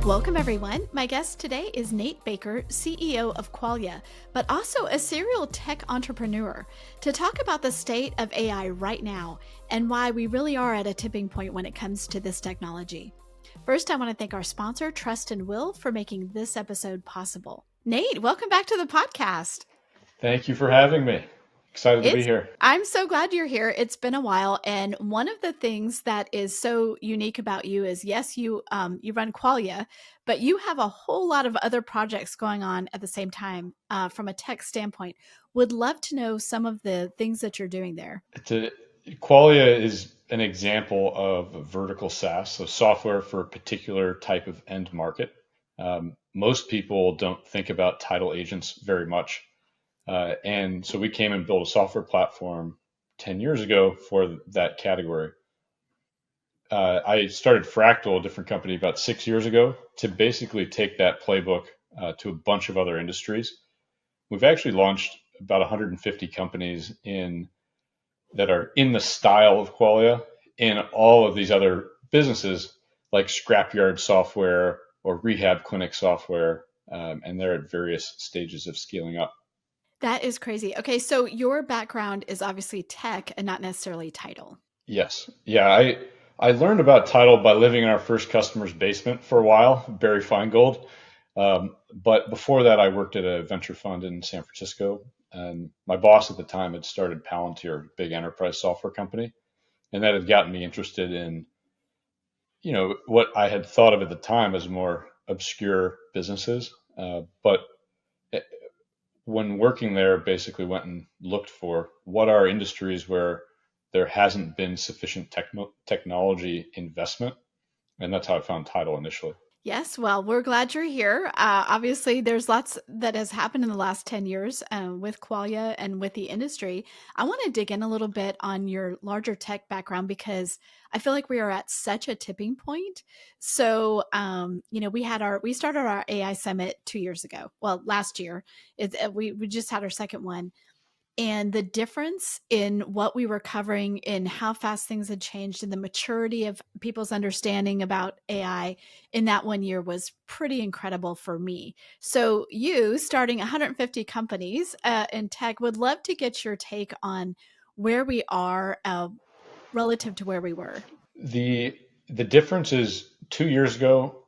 Welcome, everyone. My guest today is Nate Baker, CEO of Qualia, but also a serial tech entrepreneur, to talk about the state of AI right now and why we really are at a tipping point when it comes to this technology. First, I want to thank our sponsor, Trust and Will, for making this episode possible. Nate, welcome back to the podcast. Thank you for having me. Excited to be here. I'm so glad you're here. It's been a while. And one of the things that is so unique about you is, yes, you run Qualia, but you have a whole lot of other projects going on at the same time from a tech standpoint. Would love to know some of the things that you're doing there. Qualia is an example of vertical SaaS, so software for a particular type of end market. Most people don't think about title agents very much. And so we came and built a software platform 10 years ago for that category. I started Fractal, a different company, about 6 years ago to basically take that playbook to a bunch of other industries. We've actually launched about 150 companies that are in the style of Qualia in all of these other businesses like scrapyard software or rehab clinic software, and they're at various stages of scaling up. That is crazy. Okay, so your background is obviously tech and not necessarily title. Yes. Yeah, I learned about title by living in our first customer's basement for a while, Barry Feingold. But before that, I worked at a venture fund in San Francisco. And my boss at the time had started Palantir, a big enterprise software company. And that had gotten me interested in, what I had thought of at the time as more obscure businesses. But when working there, basically went and looked for what are industries where there hasn't been sufficient technology investment. And that's how I found title initially. Yes, well, we're glad you're here. Obviously, there's lots that has happened in the last 10 years with Qualia and with the industry. I want to dig in a little bit on your larger tech background because I feel like we are at such a tipping point. So, we started our AI summit 2 years ago. Well, last year, we just had our second one. And the difference in what we were covering, in how fast things had changed, and the maturity of people's understanding about AI in that 1 year was pretty incredible for me. So, you starting 150 companies in tech, would love to get your take on where we are relative to where we were. The difference is 2 years ago,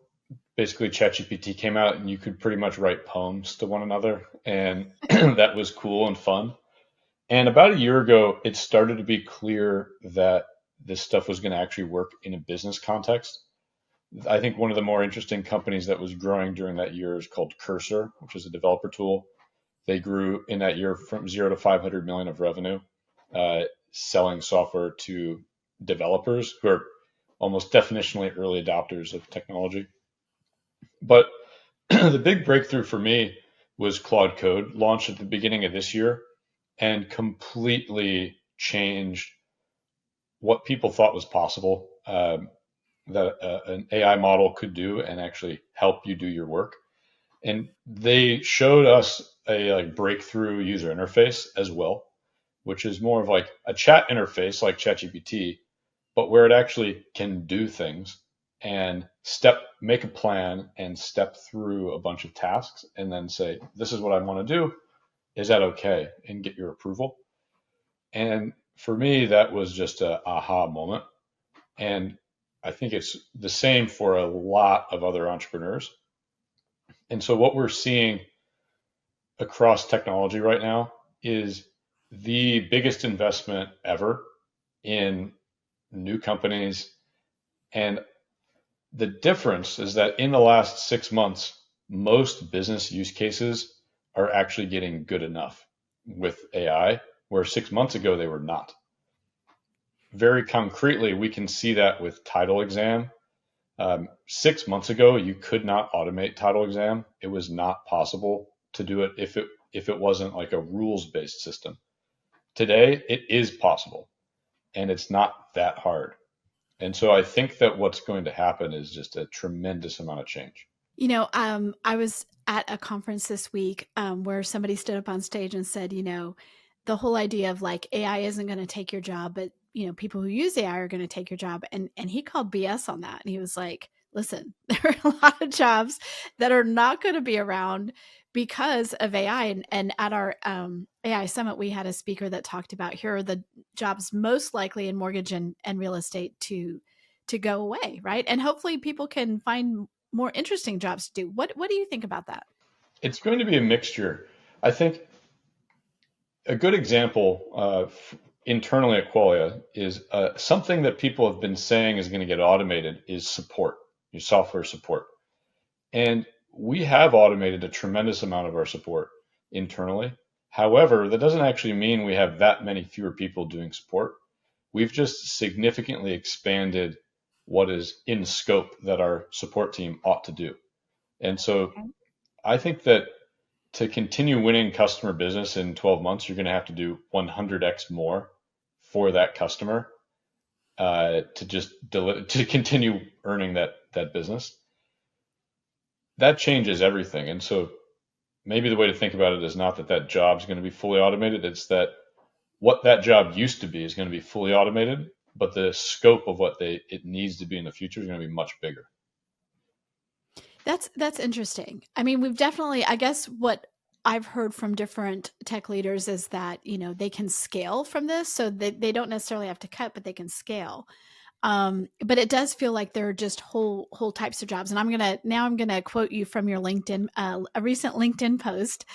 basically ChatGPT came out and you could pretty much write poems to one another, and that was cool and fun. And about a year ago, it started to be clear that this stuff was going to actually work in a business context. I think one of the more interesting companies that was growing during that year is called Cursor, which is a developer tool. They grew in that year from 0 to 500 million of revenue, selling software to developers who are almost definitionally early adopters of technology. But the big breakthrough for me was Claude Code, launched at the beginning of this year and completely changed what people thought was possible, that an AI model could do and actually help you do your work. And they showed us a breakthrough user interface as well, which is more of like a chat interface like ChatGPT, but where it actually can do things and make a plan and step through a bunch of tasks and then say, this is what I want to do. Is that okay? And get your approval. And for me, that was just a aha moment. And I think it's the same for a lot of other entrepreneurs. And so what we're seeing across technology right now is the biggest investment ever in new companies. And the difference is that in the last 6 months, most business use cases are actually getting good enough with AI, where 6 months ago they were not. Very concretely, we can see that with title exam. 6 months ago, you could not automate title exam. It was not possible to do it if it wasn't like a rules-based system. Today, it is possible, and it's not that hard. And so I think that what's going to happen is just a tremendous amount of change. I was at a conference this week where somebody stood up on stage and said, the whole idea of like AI isn't going to take your job, but people who use AI are going to take your job. And he called BS on that. And he was like, listen, there are a lot of jobs that are not going to be around because of AI. And at our AI summit, we had a speaker that talked about here are the jobs most likely in mortgage and real estate to go away, right? And hopefully people can find more interesting jobs to do. What do you think about that? It's going to be a mixture. I think a good example internally at Qualia is something that people have been saying is going to get automated is support, your software support. And we have automated a tremendous amount of our support internally. However, that doesn't actually mean we have that many fewer people doing support. We've just significantly expanded what is in scope that our support team ought to do. And so I think that to continue winning customer business in 12 months, you're going to have to do 100x more for that customer to continue earning that business. That changes everything. And so maybe the way to think about it is not that that job is going to be fully automated. It's that what that job used to be is going to be fully automated, but the scope of what it needs to be in the future is going to be much bigger. That's interesting. I mean, we've definitely, I guess what I've heard from different tech leaders is that, they can scale from this. So they don't necessarily have to cut, but they can scale. But it does feel like there are just whole types of jobs. And I'm gonna quote you from your LinkedIn, a recent LinkedIn post.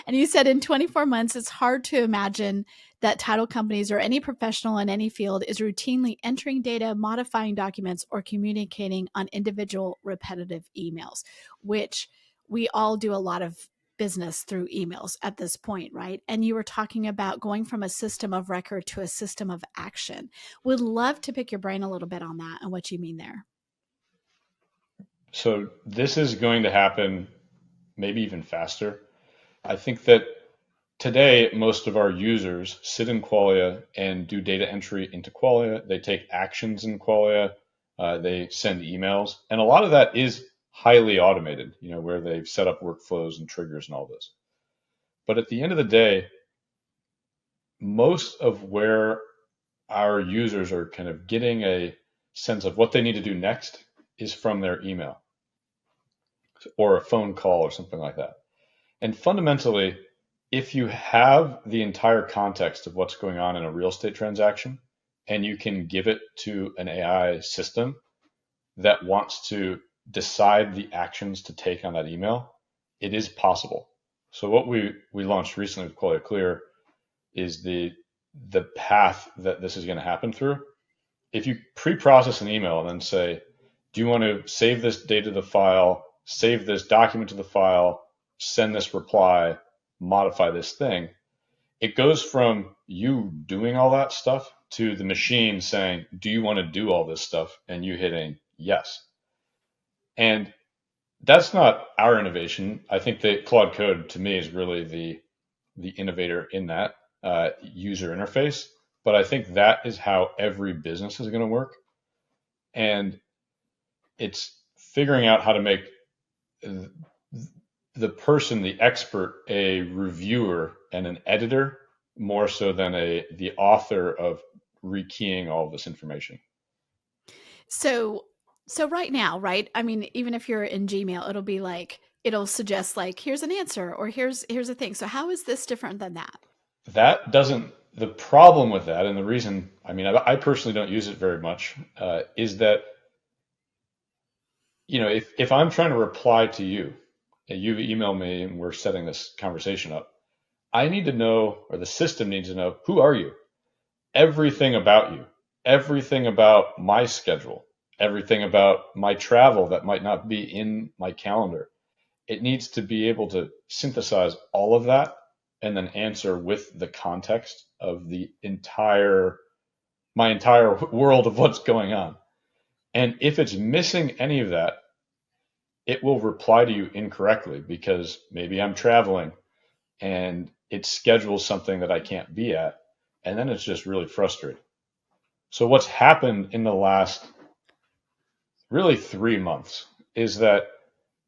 And you said in 24 months, it's hard to imagine that title companies or any professional in any field is routinely entering data, modifying documents, or communicating on individual repetitive emails, which we all do a lot of business through emails at this point, right? And you were talking about going from a system of record to a system of action. Would love to pick your brain a little bit on that and what you mean there. So this is going to happen maybe even faster. I think that today, most of our users sit in Qualia and do data entry into Qualia. They take actions in Qualia. They send emails. And a lot of that is highly automated, where they've set up workflows and triggers and all this. But at the end of the day, most of where our users are kind of getting a sense of what they need to do next is from their email or a phone call or something like that. And fundamentally, if you have the entire context of what's going on in a real estate transaction and you can give it to an AI system that wants to decide the actions to take on that email, it is possible. So what we launched recently with Qualia Clear is the path that this is going to happen through. If you pre-process an email and then say, do you want to save this data to the file, save this document to the file, send this reply, modify this thing, it goes from you doing all that stuff to the machine saying, do you want to do all this stuff? And you hitting yes. And that's not our innovation. I think that Claude Code to me is really the innovator in that user interface. But I think that is how every business is going to work. And it's figuring out how to make the person, the expert, a reviewer and an editor more so than the author of rekeying all of this information. So so right now, right? I mean, even if you're in Gmail, it'll suggest like here's an answer or here's a thing. So how is this different than that? That doesn't, the problem with that, and the reason, I mean, I personally don't use it very much, is that, if I'm trying to reply to you, and you email me and we're setting this conversation up, I need to know, or the system needs to know, who are you? Everything about you, everything about my schedule, everything about my travel that might not be in my calendar. It needs to be able to synthesize all of that and then answer with the context of my entire world of what's going on. And if it's missing any of that, it will reply to you incorrectly because maybe I'm traveling and it schedules something that I can't be at. And then it's just really frustrating. So what's happened in the last really 3 months is that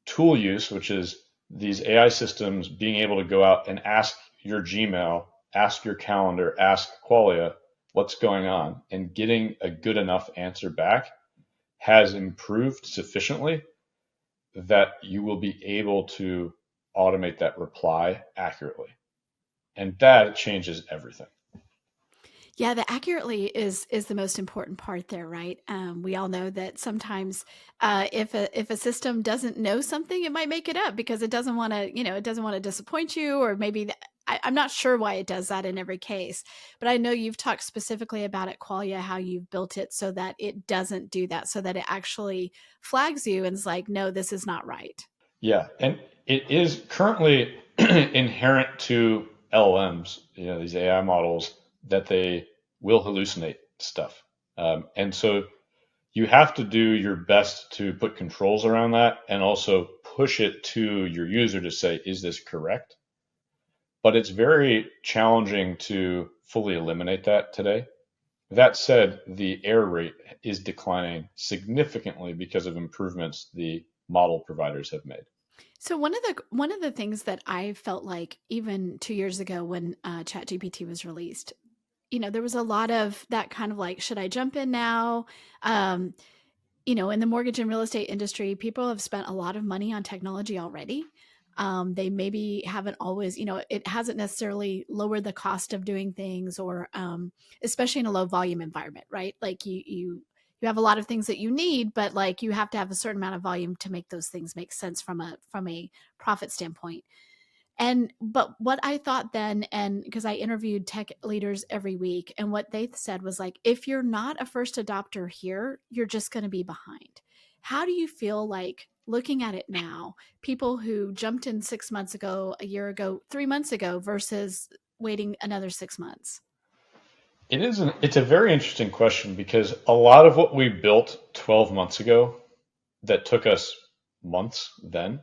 tool use, which is these AI systems being able to go out and ask your Gmail, ask your calendar, ask Qualia what's going on, and getting a good enough answer back has improved sufficiently that you will be able to automate that reply accurately. And that changes everything. Yeah, the accurately is the most important part there, right? We all know that sometimes if a system doesn't know something, it might make it up because it doesn't want to, it doesn't want to disappoint you, or maybe I'm not sure why it does that in every case. But I know you've talked specifically about at Qualia how you've built it so that it doesn't do that, so that it actually flags you and is like, no, this is not right. Yeah, and it is currently inherent to LLMs, these AI models, that they will hallucinate stuff. And so you have to do your best to put controls around that and also push it to your user to say, is this correct? But it's very challenging to fully eliminate that today. That said, the error rate is declining significantly because of improvements the model providers have made. So one of the things that I felt like even 2 years ago when ChatGPT was released, there was a lot of that kind of like, should I jump in now? Um, in the mortgage and real estate industry, people have spent a lot of money on technology already. They maybe haven't always, it hasn't necessarily lowered the cost of doing things, or especially in a low volume environment, right? Like you have a lot of things that you need, but like you have to have a certain amount of volume to make those things make sense from a profit standpoint. And but what I thought then, and because I interviewed tech leaders every week, and what they said was like, if you're not a first adopter here, you're just going to be behind. How do you feel like looking at it now, people who jumped in 6 months ago, a year ago, 3 months ago versus waiting another 6 months? It's a very interesting question because a lot of what we built 12 months ago that took us months then,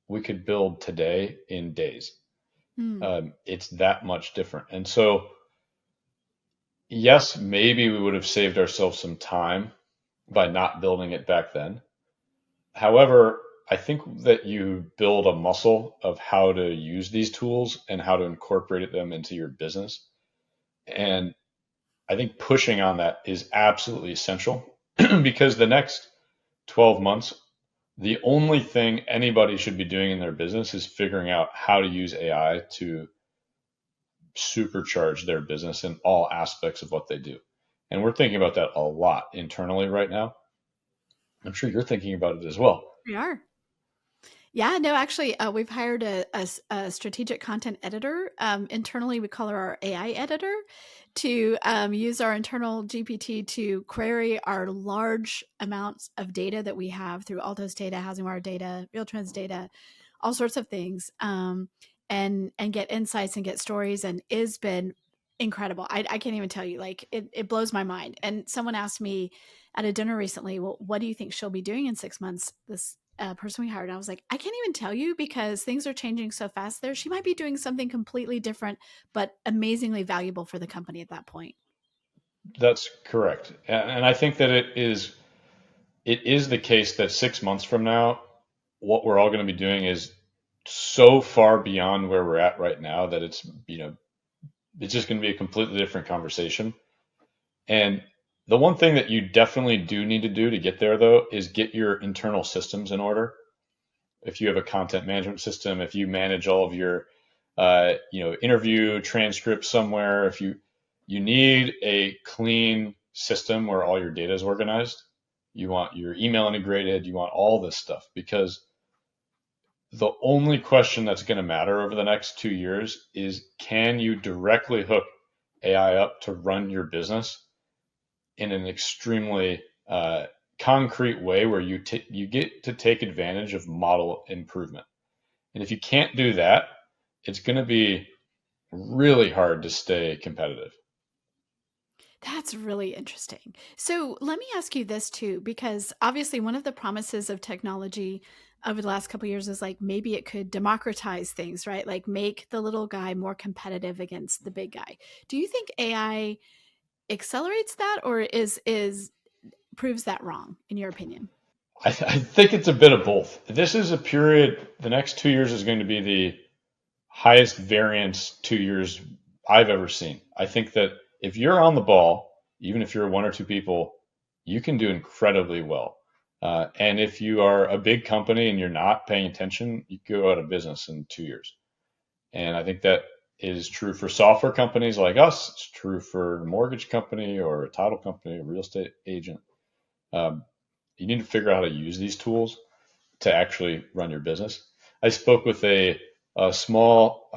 we could build today in days. Hmm. It's that much different. And so, yes, maybe we would have saved ourselves some time by not building it back then. However, I think that you build a muscle of how to use these tools and how to incorporate them into your business. And I think pushing on that is absolutely essential because the next 12 months, the only thing anybody should be doing in their business is figuring out how to use AI to supercharge their business in all aspects of what they do. And we're thinking about that a lot internally right now. I'm sure you're thinking about it as well. We are. Yeah, no, actually, we've hired a strategic content editor. Internally, we call her our AI editor, to use our internal GPT to query our large amounts of data that we have through Altos data, HousingWire data, Real Trends data, all sorts of things, and get insights and get stories. And it's been incredible. I can't even tell you, like it blows my mind. And someone asked me at a dinner recently, well, what do you think she'll be doing in 6 months? This person we hired. And I was like, I can't even tell you because things are changing so fast there. She might be doing something completely different, but amazingly valuable for the company at that point. That's correct. And I think that it is the case that 6 months from now, what we're all going to be doing is so far beyond where we're at right now that it's just going to be a completely different conversation. And the one thing that you definitely do need to do to get there, though, is get your internal systems in order. If you have a content management system, if you manage all of your, interview transcripts somewhere, if you need a clean system where all your data is organized, you want your email integrated, you want all this stuff because the only question that's going to matter over the next 2 years is can you directly hook AI up to run your business in an extremely concrete way where you get to take advantage of model improvement. And if you can't do that, it's going to be really hard to stay competitive. That's really interesting. So let me ask you this too, because obviously one of the promises of technology over the last couple of years is like maybe it could democratize things, right? Like make the little guy more competitive against the big guy. Do you think AI accelerates that, or is proves that wrong in your opinion? I think it's a bit of both. This is a period, the next 2 years is going to be the highest variance 2 years I've ever seen. I think that if you're on the ball, even if you're one or two people, you can do incredibly well. And if you are a big company and you're not paying attention, you go out of business in 2 years. And I think that is true for software companies like us. It's true for a mortgage company or a title company, a real estate agent. Um, you need to figure out how to use these tools to actually run your business. I spoke with a small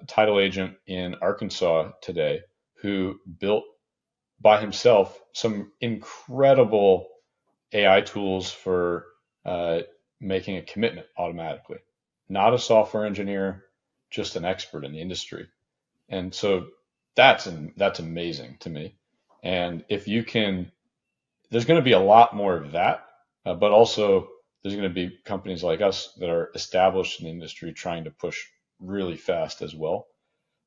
title agent in Arkansas today who built by himself some incredible AI tools for uh, making a commitment automatically. Not a software engineer, just an expert in the industry. And so that's amazing to me. And if you can, there's going to be a lot more of that, but also there's going to be companies like us that are established in the industry trying to push really fast as well.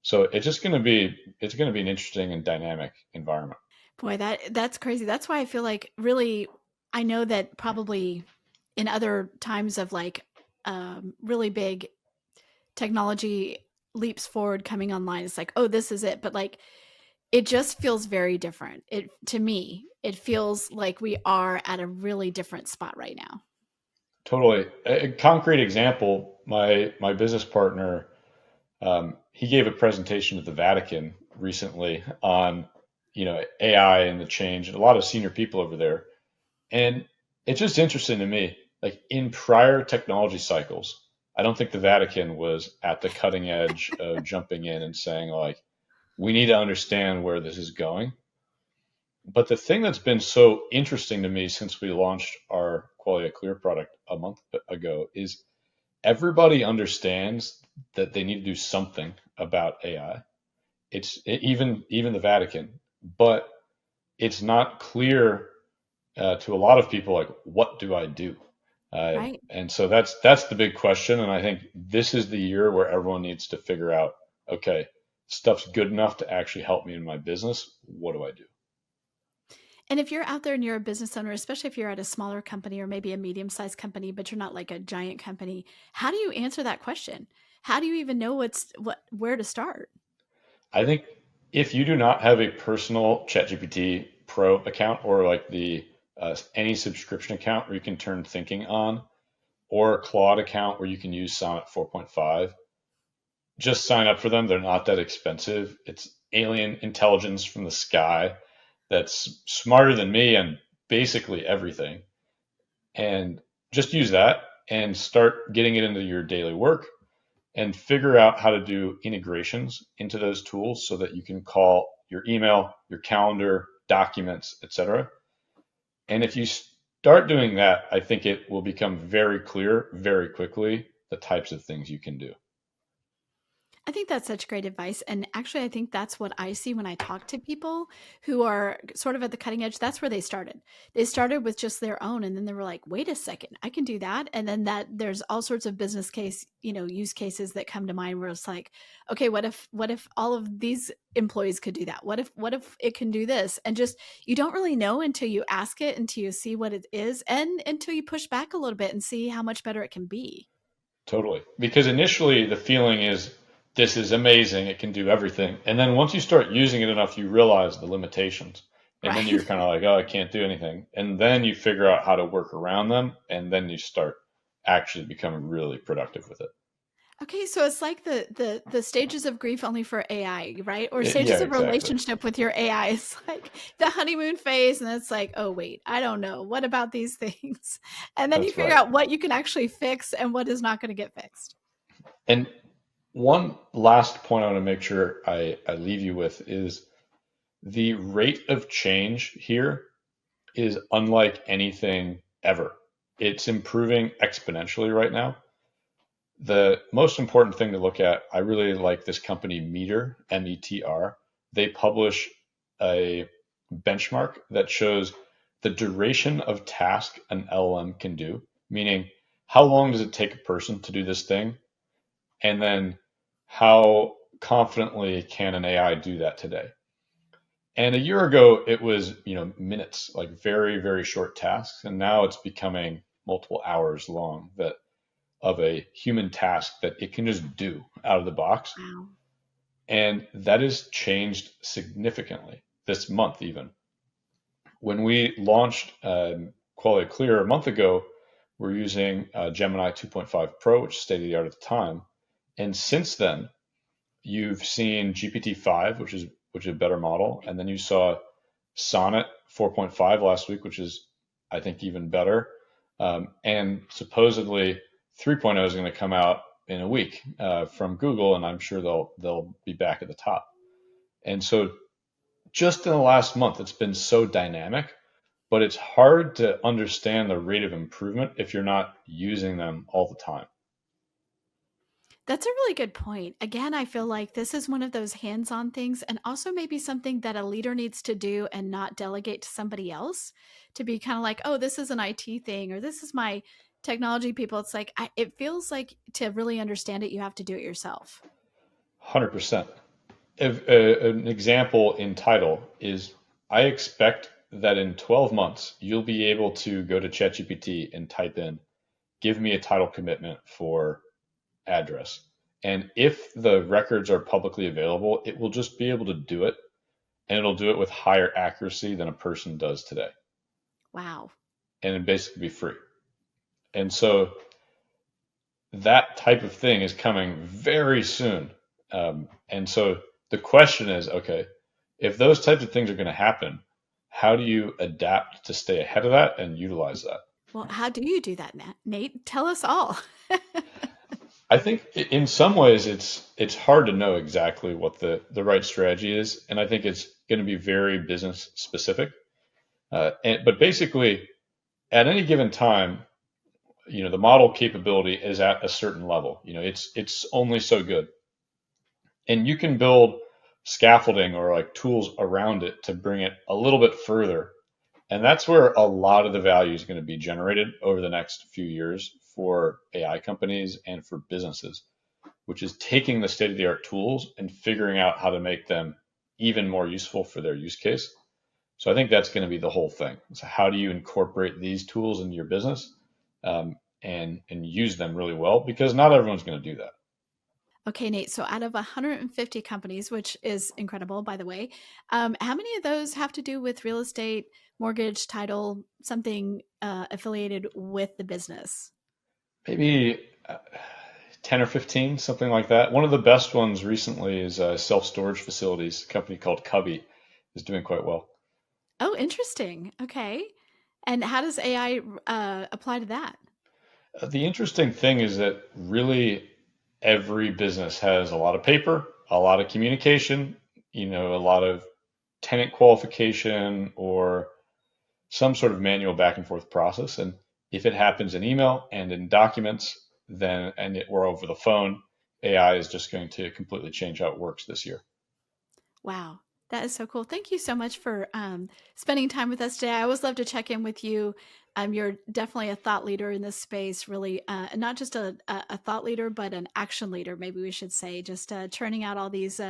So it's going to be an interesting and dynamic environment. Boy, that's crazy. That's why I feel like really I know that probably in other times of like really big technology leaps forward coming online, it's like, oh, this is it. But like it just feels very different. It to me, it feels like we are at a really different spot right now. Totally. A concrete example, my business partner, he gave a presentation at the Vatican recently on, AI and the change, and a lot of senior people over there. And it's just interesting to me, like in prior technology cycles, I don't think the Vatican was at the cutting edge of jumping in and saying like, we need to understand where this is going. But the thing that's been so interesting to me since we launched our Qualia Clear product a month ago is everybody understands that they need to do something about AI. Even the Vatican, but it's not clear to a lot of people like what do I do? Right. And so that's the big question. And I think this is the year where everyone needs to figure out, okay, stuff's good enough to actually help me in my business. What do I do? And if you're out there and you're a business owner, especially if you're at a smaller company or maybe a medium-sized company, but you're not like a giant company, how do you answer that question? How do you even know where to start? I think if you do not have a personal ChatGPT Pro account or like the any subscription account where you can turn thinking on, or a Claude account where you can use Sonnet 4.5, just sign up for them. They're not that expensive. It's alien intelligence from the sky that's smarter than me and basically everything. And just use that and start getting it into your daily work and figure out how to do integrations into those tools so that you can call your email, your calendar, documents, etc. And if you start doing that, I think it will become very clear very quickly the types of things you can do. I think that's such great advice. And actually, I think that's what I see when I talk to people who are sort of at the cutting edge. That's where they started. They started with just their own. And then they were like, wait a second, I can do that. And then that there's all sorts of business case, use cases that come to mind where it's like, okay, what if all of these employees could do that? What if it can do this? And just, you don't really know until you ask it, until you see what it is, and until you push back a little bit and see how much better it can be. Totally. Because initially the feeling is this is amazing, it can do everything. And then once you start using it enough, you realize the limitations. And then Right. you're kind of like, oh, I can't do anything. And then you figure out how to work around them. And then you start actually becoming really productive with it. Okay, so it's like the stages of grief only for AI, right? Or Yeah, stages of exactly. relationship with your AI. It's like the honeymoon phase, and it's like, oh wait, I don't know. What about these things? And then you That's figure right. out what you can actually fix and what is not going to get fixed. And one last point I want to make sure I leave you with is the rate of change here is unlike anything ever. It's improving exponentially right now. The most important thing to look at, I really like this company Meter, METR. They publish a benchmark that shows the duration of task an LLM can do, meaning how long does it take a person to do this thing? And then how confidently can an AI do that today? And a year ago, it was, minutes, like very, very short tasks. And now it's becoming multiple hours long that of a human task that it can just do out of the box. Wow. And that has changed significantly this month, even. When we launched Qualia Clear a month ago were using Gemini 2.5 Pro, which is state of the art at the time. And since then, you've seen GPT-5, which is a better model, and then you saw Sonnet 4.5 last week, which is I think even better. And supposedly 3.0 is going to come out in a week from Google, and I'm sure they'll be back at the top. And so just in the last month, it's been so dynamic, but it's hard to understand the rate of improvement if you're not using them all the time. That's a really good point. Again, I feel like this is one of those hands on things, and also maybe something that a leader needs to do and not delegate to somebody else to be kind of like, oh, this is an IT thing, or this is my technology people. It's like, it feels like to really understand it, you have to do it yourself. 100%. An example in title is I expect that in 12 months, you'll be able to go to ChatGPT and type in, give me a title commitment for address. And if the records are publicly available, it will just be able to do it, and it'll do it with higher accuracy than a person does today. Wow. And it'd basically be free. And so that type of thing is coming very soon. And so the question is, okay, if those types of things are going to happen, how do you adapt to stay ahead of that and utilize that? Well, how do you do that, Nate? Tell us all. I think in some ways it's hard to know exactly what the right strategy is, and I think it's going to be very business specific. But basically, at any given time, the model capability is at a certain level. It's only so good, and you can build scaffolding or like tools around it to bring it a little bit further. And that's where a lot of the value is going to be generated over the next few years for AI companies and for businesses, which is taking the state of the art tools and figuring out how to make them even more useful for their use case. So I think that's going to be the whole thing. So how do you incorporate these tools into your business and use them really well? Because not everyone's going to do that. Okay, Nate. So out of 150 companies, which is incredible, by the way, how many of those have to do with real estate, mortgage, title, something affiliated with the business? Maybe 10 or 15, something like that. One of the best ones recently is self-storage facilities. A company called Cubby is doing quite well. Oh, interesting. Okay. And how does AI apply to that? The interesting thing is that really every business has a lot of paper, a lot of communication, a lot of tenant qualification or some sort of manual back and forth process. And if it happens in email and in documents, or over the phone, AI is just going to completely change how it works this year. Wow, that is so cool. Thank you so much for spending time with us today. I always love to check in with you. You're definitely a thought leader in this space, really, not just a thought leader, but an action leader, maybe we should say, just churning out all these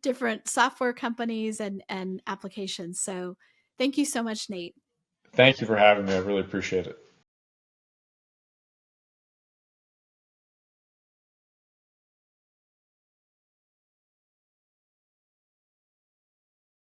different software companies and applications. So thank you so much, Nate. Thank you for having me. I really appreciate it.